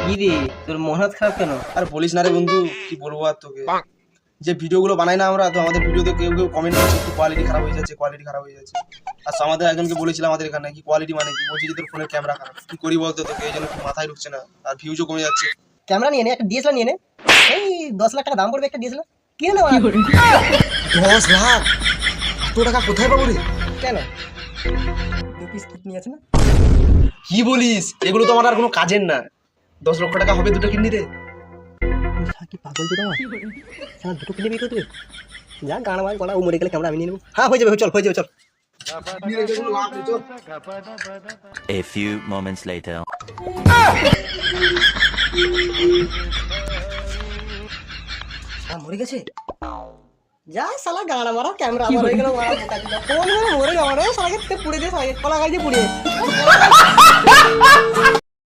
কি রে তোর মন হাত খারাপ কেন? আর বলিস না রে বন্ধু, কি বলবো আর তোকে। যে ভিডিওগুলো বানাই না আমরা, তো আমাদের ভিডিওতে কেউ কেউ কমেন্ট করছে কি কোয়ালিটি খারাপ হয়ে যাচ্ছে, কোয়ালিটি খারাপ হয়ে যাচ্ছে। আর আমাদের একজনকে বলেছিলাম আমাদের এখানে কি কোয়ালিটি মানে কি, বলছি যে তোর ফোনের ক্যামেরা খারাপ। কি করি বলতো তোকে, এই জন্য কি মাথায় ঢুকছে না, আর ভিউজও কমে যাচ্ছে। ক্যামেরা নিয়ে নে, একটা ডিএসএলআর নিয়ে নে। এই 10 লাখ টাকা দাম পড়বে একটা ডিএসএলআর, কিনে নেওয়া। 10 লাখ? এত টাকা কোথায় পাবো রে? কেন, 2 পিস কিডনি আছে না? কি বলিস, এগুলো তো আমার আর কোনো কাজের না। 10 লক্ষ টাকা হবে দুটো কিডনি রে? কি পাগল তো তোমার, সারা দুটো কিনে বিয়ে করে দেবে। যা গান মার গলা, ও মরে গেলে ক্যামেরা আমি নিয়ে নেবো। হ্যাঁ হয়ে যাবে, চল হয়ে যাবে, চল। A few moments later. মরে গেছে। যা শালা গানা মারা, ক্যামেরা আমার হয়ে গেল মারা, বোকা দিলা কোন মরে যাওয়া রে, শালাকে পুড়ে দিয়ে কলা গাছ দিয়ে পুড়িয়ে